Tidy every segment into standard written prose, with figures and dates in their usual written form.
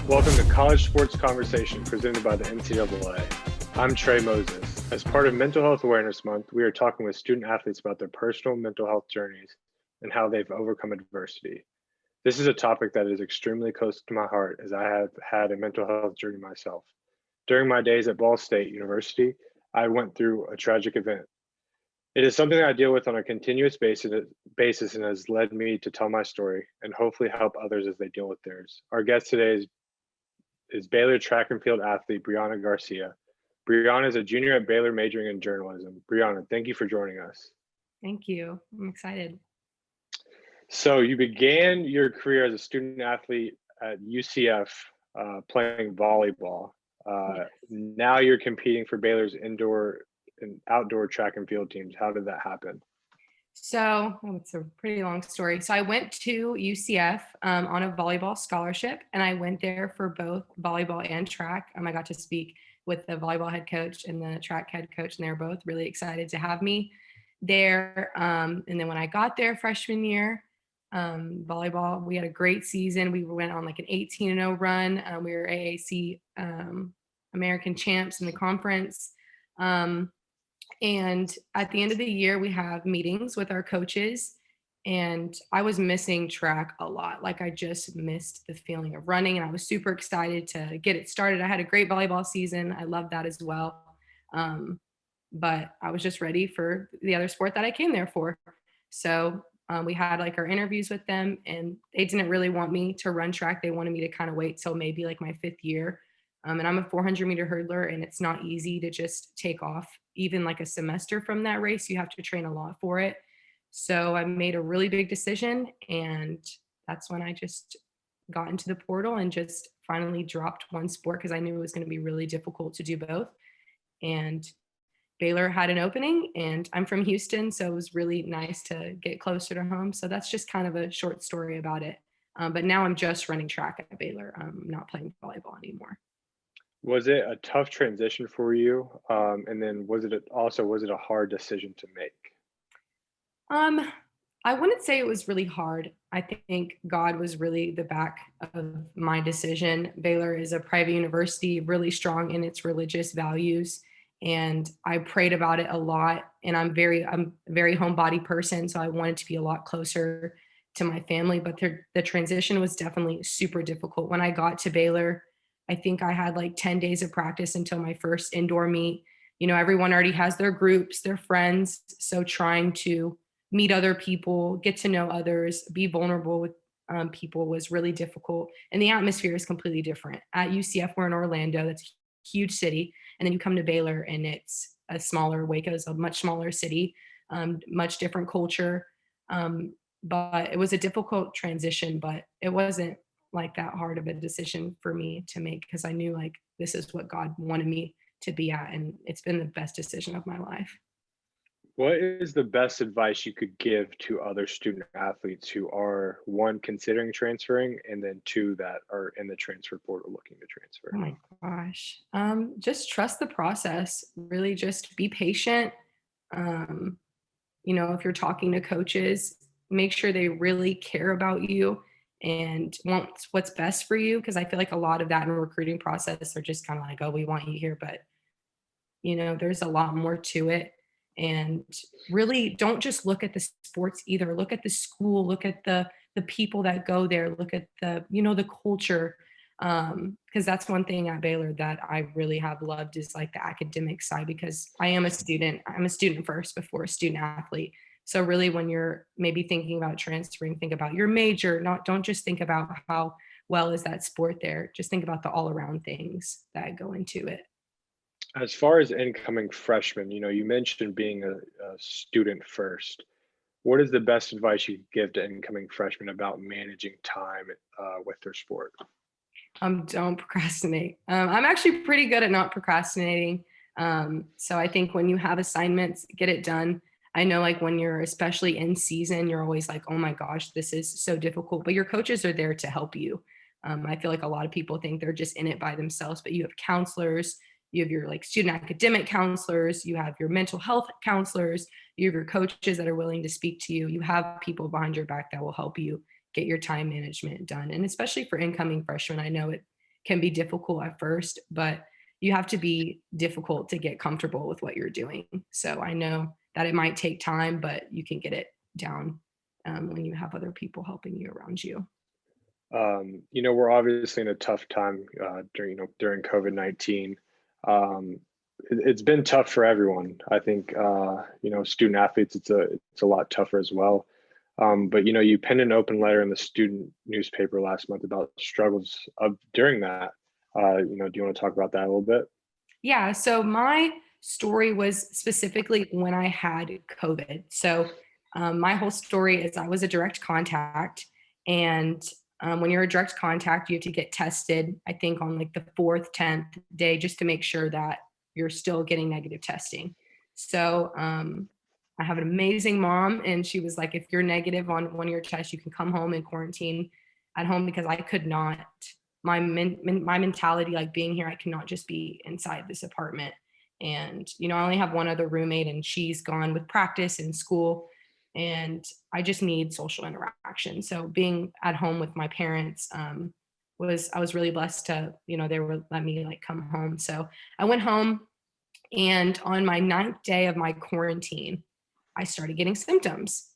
Welcome to College Sports Conversation presented by the NCAA. I'm Trey Moses. As part of Mental Health Awareness Month, we are talking with student athletes about their personal mental health journeys and how they've overcome adversity. This is a topic that is extremely close to my heart as I have had a mental health journey myself. During my days at Ball State University, I went through a tragic event. It is something I deal with on a continuous basis and has led me to tell my story and hopefully help others as they deal with theirs. Our guest today is Baylor track and field athlete Briana Garcia. Briana is a junior at Baylor majoring in journalism. Briana, thank you for joining us. Thank you. I'm excited. So you began your career as a student athlete at UCF playing volleyball. Now you're competing for Baylor's indoor and outdoor track and field teams. How did that happen? So it's a pretty long story. So I went to UCF on a volleyball scholarship, and I went there for both volleyball and track. I got to speak with the volleyball head coach and the track head coach, and they were both really excited to have me there. And then when I got there freshman year, volleyball, we had a great season. We went on like an 18-0 run. We were AAC American champs in the conference. And at the end of the year, we have meetings with our coaches, and I was missing track a lot. Like I just missed the feeling of running, and I was super excited to get it started. I had a great volleyball season. I loved that as well. But I was just ready for the other sport that I came there for. So we had like our interviews with them, and they didn't really want me to run track. They wanted me to kind of wait till maybe like my 5th year. And I'm a 400-meter hurdler, and it's not easy to just take off even like a semester from that race. You have to train a lot for it. So I made a really big decision, and that's when I just got into the portal and just finally dropped one sport because I knew it was going to be really difficult to do both. And Baylor had an opening, and I'm from Houston, so it was really nice to get closer to home. So that's just kind of a short story about it. But now I'm just running track at Baylor. I'm not playing volleyball anymore. Was it a tough transition for you? And then was it a hard decision to make? I wouldn't say it was really hard. I think God was really the back of my decision. Baylor is a private university, really strong in its religious values. And I prayed about it a lot. And I'm a very homebody person. So I wanted to be a lot closer to my family. But the transition was definitely super difficult. When I got to Baylor, I think I had like 10 days of practice until my first indoor meet. You know, everyone already has their groups, their friends. So trying to meet other people, get to know others, be vulnerable with people was really difficult. And the atmosphere is completely different. At UCF, we're in Orlando. That's a huge city. And then you come to Baylor, and it's a smaller, Waco is a much smaller city, much different culture. But it was a difficult transition, but it wasn't like that hard of a decision for me to make because I knew like this is what God wanted me to be at, and it's been the best decision of my life. What is the best advice you could give to other student athletes who are, one, considering transferring, and then two, that are in the transfer portal looking to transfer? Oh my gosh. Just trust the process. Really just be patient. Um, if you're talking to coaches, make sure they really care about you and want what's best for you. Cause I feel like a lot of that in a recruiting process are just kind of like, oh, we want you here. But, there's a lot more to it. And really don't just look at the sports either. Look at the school, look at the people that go there, look at the culture. Because that's one thing at Baylor that I really have loved is like the academic side, because I'm a student first before a student athlete. So really when you're maybe thinking about transferring, think about your major, don't just think about how well is that sport there. Just think about the all around things that go into it. As far as incoming freshmen, you mentioned being a student first. What is the best advice you could give to incoming freshmen about managing time with their sport? Don't procrastinate. I'm actually pretty good at not procrastinating. So I think when you have assignments, get it done. I know like when you're especially in season, you're always like, oh my gosh, this is so difficult, but your coaches are there to help you. I feel like a lot of people think they're just in it by themselves, but you have counselors, you have your like student academic counselors, you have your mental health counselors, you have your coaches that are willing to speak to you. You have people behind your back that will help you get your time management done. And especially for incoming freshmen, I know it can be difficult at first, but you have to be difficult to get comfortable with what you're doing. So I know that it might take time, but you can get it down when you have other people helping you around you. We're obviously in a tough time during COVID-19. Um, it's been tough for everyone. I think student athletes, it's a lot tougher as well. But you penned an open letter in the student newspaper last month about struggles of during that. Do you want to talk about that a little bit? Yeah. So my story was specifically when I had COVID. So my whole story is I was a direct contact. And when you're a direct contact, you have to get tested, I think, on like the fourth, 10th day just to make sure that you're still getting negative testing. So I have an amazing mom, and she was like, if you're negative on one of your tests, you can come home and quarantine at home because I could not my mentality, like being here, I cannot just be inside this apartment. And I only have one other roommate, and she's gone with practice and school, and I just need social interaction. So being at home with my parents I was really blessed to they were let me like come home. So I went home, and on my ninth day of my quarantine, I started getting symptoms,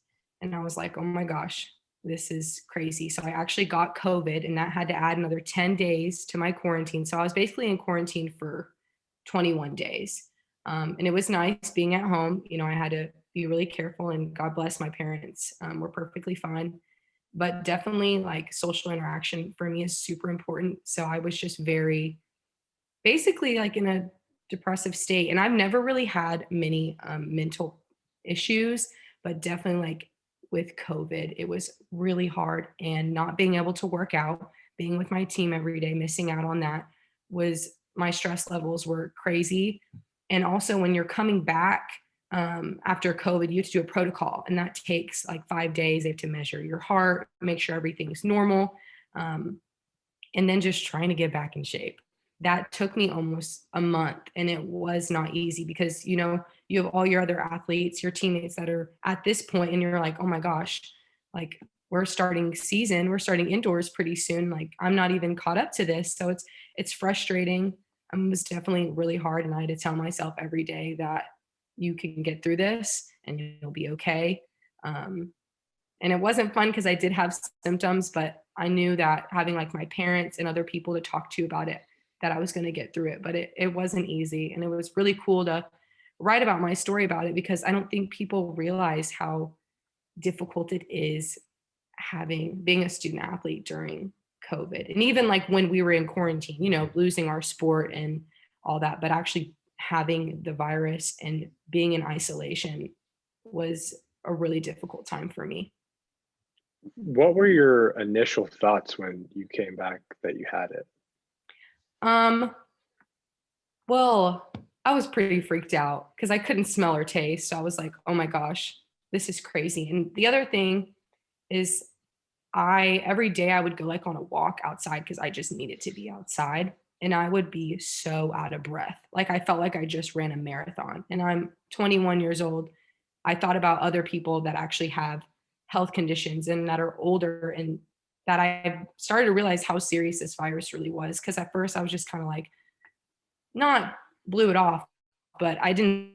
and I was like, oh my gosh, this is crazy. So I actually got COVID, and that had to add another 10 days to my quarantine. So I was basically in quarantine for 21 days. And it was nice being at home. I had to be really careful, and God bless my parents, were perfectly fine. But definitely, like, social interaction for me is super important. So I was just very basically like in a depressive state. And I've never really had many mental issues, but definitely like with COVID, it was really hard. And not being able to work out, being with my team every day, missing out on that was my stress levels were crazy. And also, when you're coming back after COVID, you have to do a protocol, and that takes like 5 days. They have to measure your heart, make sure everything's normal. Um, and then just trying to get back in shape. That took me almost a month, and it was not easy because you have all your other athletes, your teammates that are at this point, and you're like, oh my gosh, like we're starting indoors pretty soon. Like I'm not even caught up to this, so it's frustrating. It was definitely really hard, and I had to tell myself every day that you can get through this and you'll be okay. Um, and it wasn't fun because I did have symptoms, but I knew that having like my parents and other people to talk to about it, that I was going to get through it. But it wasn't easy. And it was really cool to write about my story about it because I don't think people realize how difficult it is being a student athlete during COVID. And even like when we were in quarantine, losing our sport and all that, but actually having the virus and being in isolation was a really difficult time for me. What were your initial thoughts when you came back that you had it? Um, well, I was pretty freaked out because I couldn't smell or taste. So I was like, oh my gosh, this is crazy. And the other thing is every day I would go like on a walk outside because I just needed to be outside. And I would be so out of breath. Like I felt like I just ran a marathon, and I'm 21 years old. I thought about other people that actually have health conditions and that are older, and that I started to realize how serious this virus really was. Cause at first I was just kind of like, not blew it off, but I didn't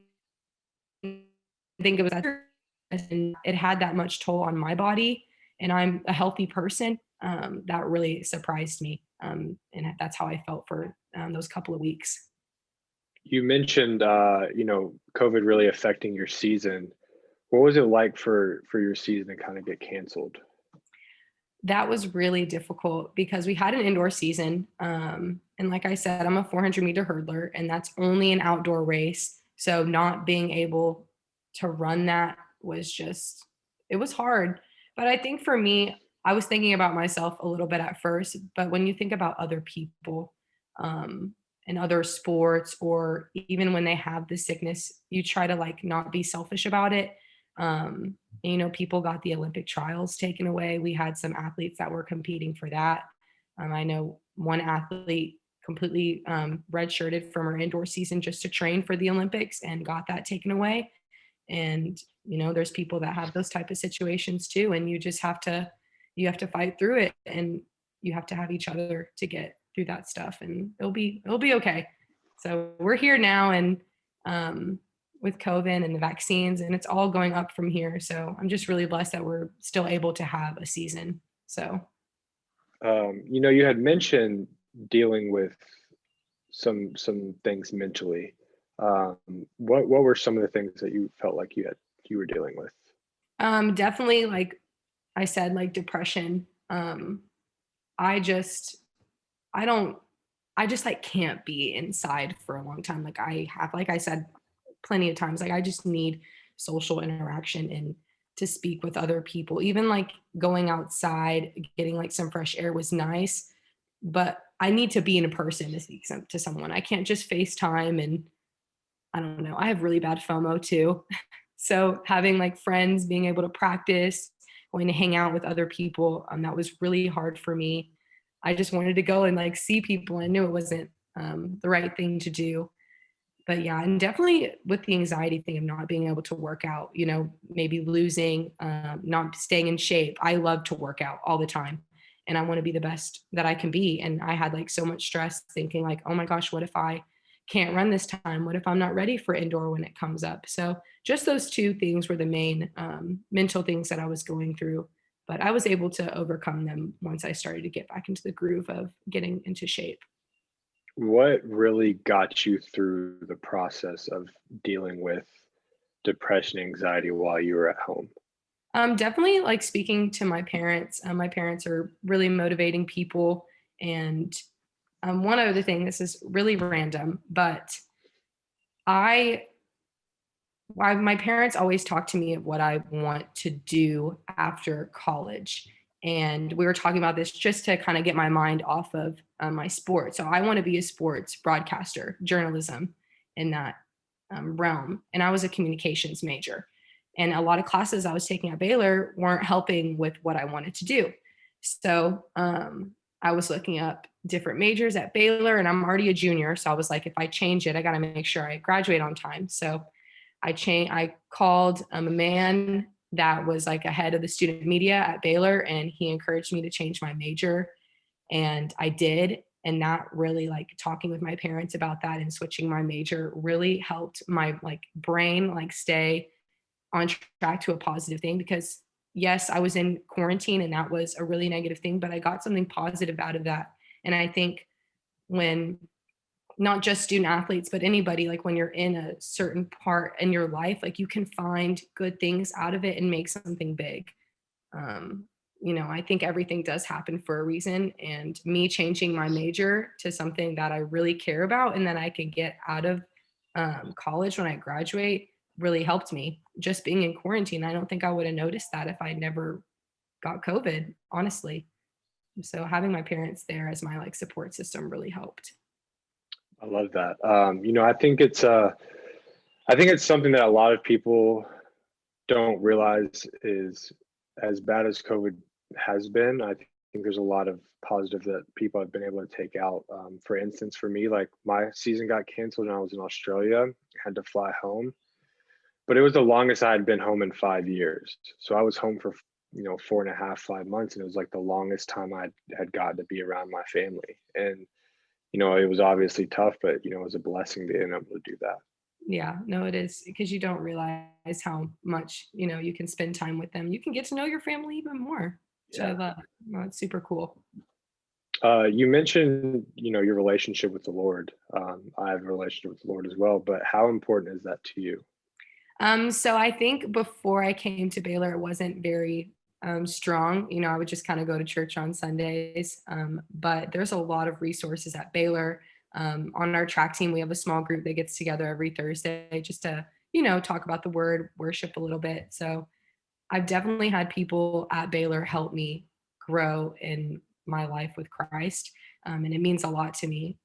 think it was that serious, and it had that much toll on my body. And I'm a healthy person. That really surprised me. And that's how I felt for those couple of weeks. You mentioned, COVID really affecting your season. What was it like for your season to kind of get canceled? That was really difficult because we had an indoor season. And like I said, I'm a 400-meter hurdler, and that's only an outdoor race. So not being able to run that was it was hard. But I think for me, I was thinking about myself a little bit at first. But when you think about other people in other sports, or even when they have the sickness, you try to like not be selfish about it. People got the Olympic trials taken away. We had some athletes that were competing for that. I know one athlete completely redshirted from her indoor season just to train for the Olympics and got that taken away. And there's people that have those type of situations too, and you have to fight through it, and you have to have each other to get through that stuff, and it'll be okay. So we're here now, and with COVID and the vaccines, and it's all going up from here. So I'm just really blessed that we're still able to have a season. So You had mentioned dealing with some things mentally. Um, what were some of the things that you felt like you were dealing with? definitely, like I said, like depression. I just I don't I just like can't be inside for a long time. Like I have, like I said plenty of times, like I just need social interaction and to speak with other people. Even like going outside, getting like some fresh air was nice, but I need to be in a person to speak to someone. I can't just FaceTime, and I don't know. I have really bad FOMO too. So having like friends, being able to practice, going to hang out with other people, that was really hard for me. I just wanted to go and like see people. I knew it wasn't the right thing to do. But yeah, and definitely with the anxiety thing of not being able to work out, maybe losing, not staying in shape. I love to work out all the time, and I want to be the best that I can be. And I had like so much stress thinking like, oh my gosh, what if I can't run this time? What if I'm not ready for indoor when it comes up? So just those two things were the main mental things that I was going through. But I was able to overcome them once I started to get back into the groove of getting into shape. What really got you through the process of dealing with depression, anxiety while you were at home? Definitely like speaking to my parents. My parents are really motivating people. And one other thing, this is really random, but I my parents always talk to me of what I want to do after college. And we were talking about this just to kind of get my mind off of my sport. So I want to be a sports broadcaster, journalism in that realm. And I was a communications major. And a lot of classes I was taking at Baylor weren't helping with what I wanted to do. So I was looking up different majors at Baylor, and I'm already a junior. So I was like, if I change it, I got to make sure I graduate on time. So I called a man that was like a head of the student media at Baylor, and he encouraged me to change my major, and I did. And that really, like talking with my parents about that and switching my major, really helped my like brain like stay on track to a positive thing. Because yes, I was in quarantine and that was a really negative thing, but I got something positive out of that. And I think when not just student athletes, but anybody, like when you're in a certain part in your life, like you can find good things out of it and make something big. Um, I think everything does happen for a reason. And me changing my major to something that I really care about and that I can get out of college when I graduate really helped me. Just being in quarantine, I don't think I would have noticed that if I never got COVID, honestly. So having my parents there as my like support system really helped. I love that. I think it's something that a lot of people don't realize is as bad as COVID has been. I think there's a lot of positive that people have been able to take out. For instance, for me, like my season got canceled and I was in Australia, had to fly home, but it was the longest I had been home in 5 years. So I was home for 4.5, 5 months, and it was like the longest time I had gotten to be around my family. And it was obviously tough, but it was a blessing being able to do that. Yeah, no, it is because you don't realize how much, you can spend time with them. You can get to know your family even more, which I Yeah. love. No, it's super cool. You mentioned, your relationship with the Lord. I have a relationship with the Lord as well, but how important is that to you? So I think before I came to Baylor, it wasn't very strong. I would just kind of go to church on Sundays. But there's a lot of resources at Baylor. On our track team, we have a small group that gets together every Thursday just to, talk about the word, worship a little bit. So I've definitely had people at Baylor help me grow in my life with Christ. And it means a lot to me.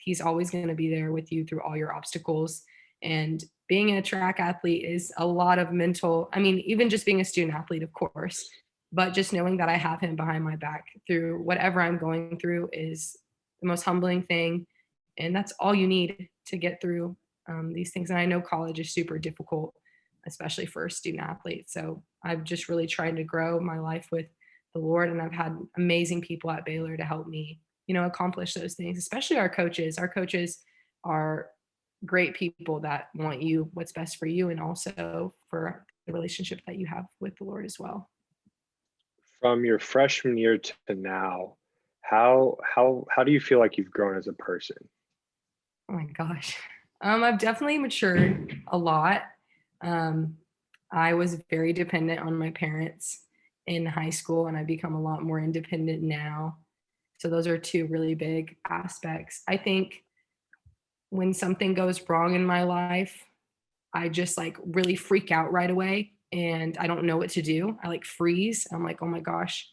He's always going to be there with you through all your obstacles. And being a track athlete is a lot of mental, I mean, even just being a student athlete, of course, but just knowing that I have him behind my back through whatever I'm going through is the most humbling thing. And that's all you need to get through these things. And I know college is super difficult, especially for a student athlete. So I've just really tried to grow my life with the Lord, and I've had amazing people at Baylor to help me, accomplish those things, especially our coaches. Our coaches are great people that want you what's best for you and also for the relationship that you have with the Lord as well. From your freshman year to now, how do you feel like you've grown as a person? Oh my gosh. I've definitely matured a lot. Um, I was very dependent on my parents in high school, and I've become a lot more independent now. So those are two really big aspects. I think when something goes wrong in my life, I just like really freak out right away and I don't know what to do. I like freeze. I'm like, oh my gosh.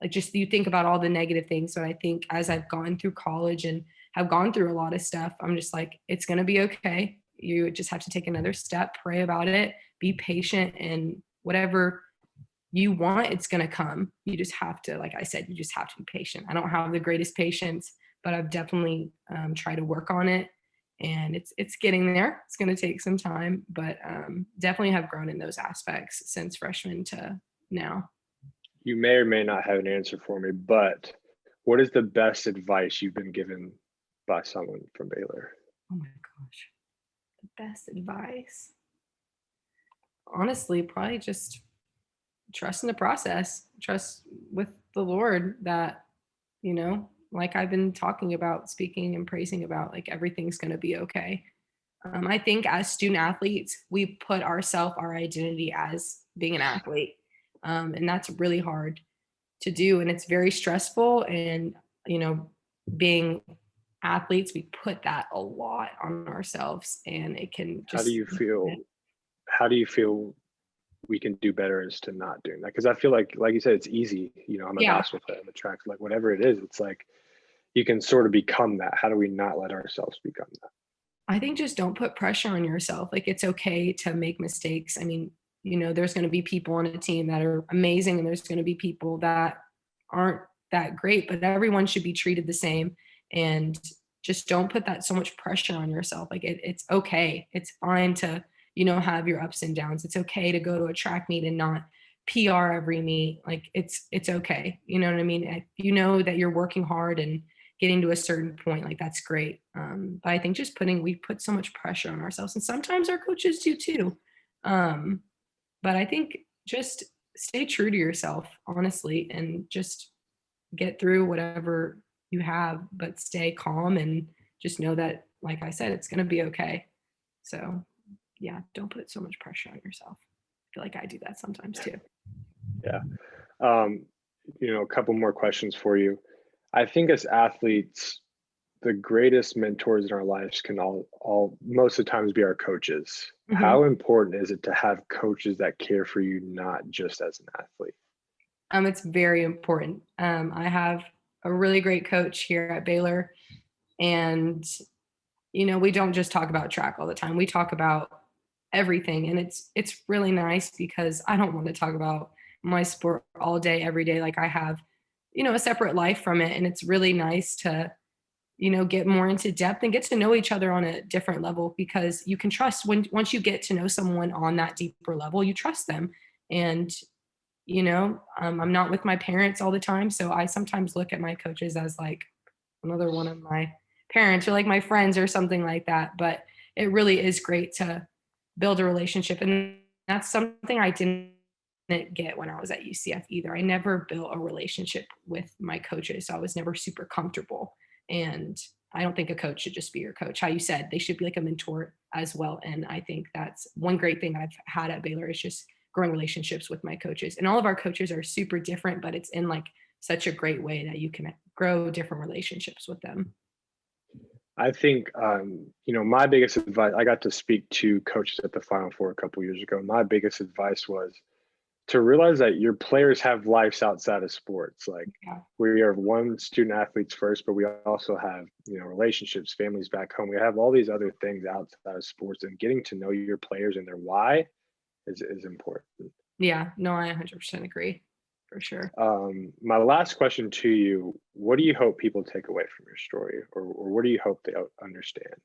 Like just you think about all the negative things. But I think as I've gone through college and have gone through a lot of stuff, I'm just like, it's gonna be okay. You just have to take another step, pray about it, be patient, and whatever you want, it's gonna come. You just have to, like I said, you just have to be patient. I don't have the greatest patience, but I've definitely tried to work on it, and it's getting there. It's going to take some time, but definitely have grown in those aspects since freshman to now. You may or may not have an answer for me, but what is the best advice you've been given by someone from Baylor? Oh my gosh, the best advice. Honestly, probably just trust in the process, trust with the Lord that, like I've been talking about, speaking and praising about, like everything's going to be okay. I think as student athletes, we put our identity as being an athlete. And that's really hard to do. And it's very stressful. And, being athletes, we put that a lot on ourselves and it can How do just, you feel? How do you feel we can do better as to not doing that? Because I feel like you said, it's easy. I'm a yeah, basketball player, I'm a track, like whatever it is, it's like you can sort of become that. How do we not let ourselves become that? I think just don't put pressure on yourself. Like it's okay to make mistakes. I mean, there's going to be people on a team that are amazing and there's going to be people that aren't that great, but everyone should be treated the same. And just don't put that so much pressure on yourself. Like it's okay. It's fine to, have your ups and downs. It's okay to go to a track meet and not PR every meet. Like it's okay. You know what I mean? If you know that you're working hard and getting to a certain point, like that's great. But I think just we put so much pressure on ourselves, and sometimes our coaches do too. Um, but I think just stay true to yourself, honestly, and just get through whatever you have, but stay calm and just know that, like I said, it's going to be okay. So, yeah, don't put so much pressure on yourself. I feel like I do that sometimes too. Yeah. Um, a couple more questions for you. I think as athletes, the greatest mentors in our lives can all most of the times be our coaches. Mhm. How important is it to have coaches that care for you, not just as an athlete? It's very important. I have a really great coach here at Baylor, and we don't just talk about track all the time. We talk about everything, and it's really nice because I don't want to talk about my sport all day every day. Like I have, a separate life from it, and it's really nice to get more into depth and get to know each other on a different level because you can trust once you get to know someone on that deeper level, you trust them. And I'm not with my parents all the time, so I sometimes look at my coaches as like another one of my parents or like my friends or something like that. But it really is great to build a relationship. And that's something I didn't get when I was at UCF either. I never built a relationship with my coaches. So I was never super comfortable. And I don't think a coach should just be your coach. How you said, they should be like a mentor as well. And I think that's one great thing I've had at Baylor is just growing relationships with my coaches. And all of our coaches are super different, but it's in like such a great way that you can grow different relationships with them. I think, my biggest advice, I got to speak to coaches at the Final Four a couple years ago. My biggest advice was to realize that your players have lives outside of sports. Like Yeah. we are one student athletes first, but we also have, relationships, families back home. We have all these other things outside of sports, and getting to know your players and their why is important. Yeah. No, I 100% agree for sure. My last question to you, what do you hope people take away from your story, or what do you hope they understand?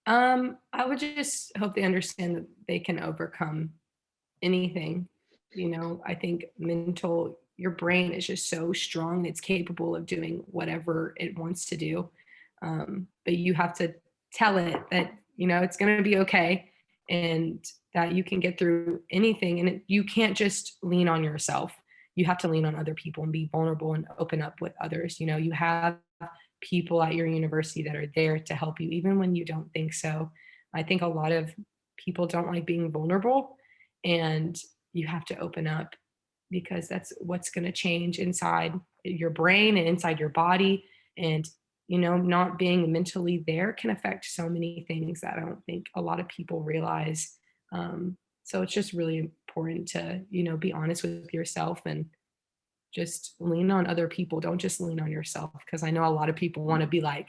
I would just hope they understand that they can overcome anything. I think mental your brain is just so strong. It's capable of doing whatever it wants to do. But you have to tell it that, it's going to be okay and that you can get through anything. And you can't just lean on yourself. You have to lean on other people and be vulnerable and open up with others. You have people at your university that are there to help you, even when you don't think so. I think a lot of people don't like being vulnerable, and you have to open up because that's what's going to change inside your brain and inside your body. And, not being mentally there can affect so many things that I don't think a lot of people realize. So it's just really important to, be honest with yourself and just lean on other people. Don't just lean on yourself. Because I know a lot of people want to be like,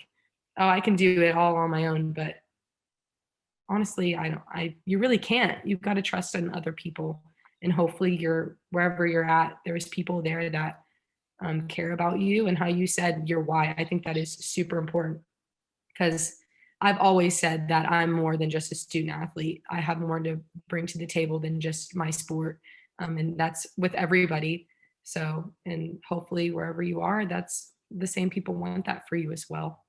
oh, I can do it all on my own. But honestly, you really can't. You've got to trust in other people. And hopefully wherever you're at, there's people there that care about you and how you said your why. I think that is super important because I've always said that I'm more than just a student athlete. I have more to bring to the table than just my sport. And that's with everybody. So, and hopefully wherever you are, that's the same people want that for you as well.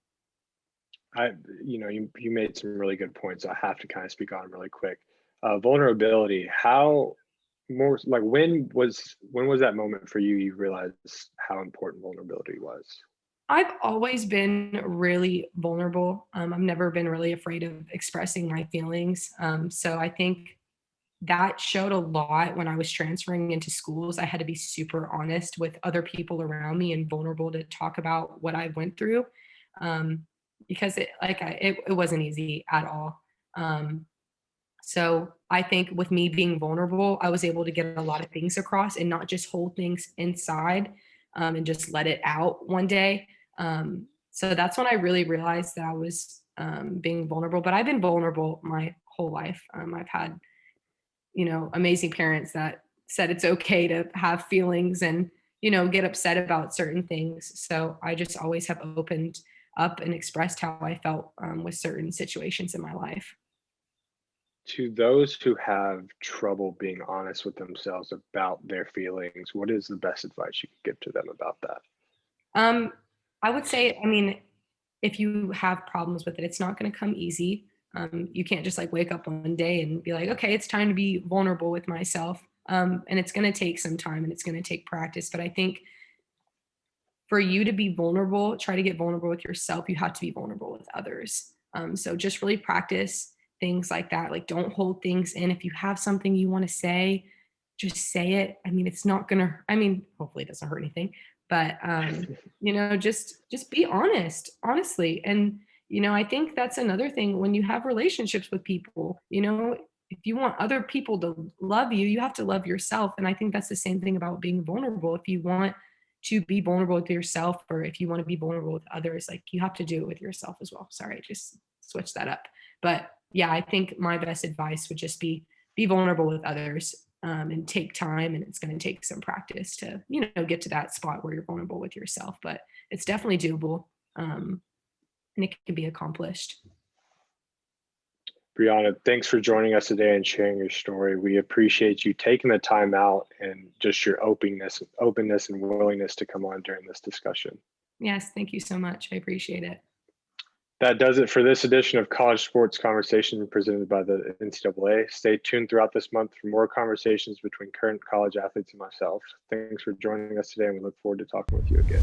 You made some really good points. I have to kind of speak on them really quick. Vulnerability. How more like when was that moment for you? You realized how important vulnerability was. I've always been really vulnerable. I've never been really afraid of expressing my feelings. So I think that showed a lot when I was transferring into schools. I had to be super honest with other people around me and vulnerable to talk about what I went through. Because it wasn't easy at all. So I think with me being vulnerable, I was able to get a lot of things across and not just hold things inside and just let it out one day. So that's when I really realized that I was being vulnerable. But I've been vulnerable my whole life. I've had, amazing parents that said it's okay to have feelings and, get upset about certain things. So I just always have opened up and expressed how I felt with certain situations in my life. To those who have trouble being honest with themselves about their feelings, what is the best advice you could give to them about that? Um, I would say, if you have problems with it, it's not going to come easy. You can't just like wake up one day and be like, okay, it's time to be vulnerable with myself. And it's going to take some time and it's going to take practice. But I think for you to be vulnerable, try to get vulnerable with yourself. You have to be vulnerable with others. So just really practice things like that. Like don't hold things in. If you have something you want to say, just say it. It's not gonna, hopefully it doesn't hurt anything, but just be honest, honestly. And, I think that's another thing when you have relationships with people, if you want other people to love you, you have to love yourself. And I think that's the same thing about being vulnerable. If you want to be vulnerable with yourself, or if you want to be vulnerable with others, like you have to do it with yourself as well. Sorry, I just switched that up. But yeah, I think my best advice would just be vulnerable with others and take time. And it's going to take some practice to, get to that spot where you're vulnerable with yourself. But it's definitely doable and it can be accomplished. Brianna, thanks for joining us today and sharing your story. We appreciate you taking the time out and just your openness and willingness to come on during this discussion. Yes, thank you so much. I appreciate it. That does it for this edition of College Sports Conversation presented by the NCAA. Stay tuned throughout this month for more conversations between current college athletes and myself. Thanks for joining us today, and we look forward to talking with you again.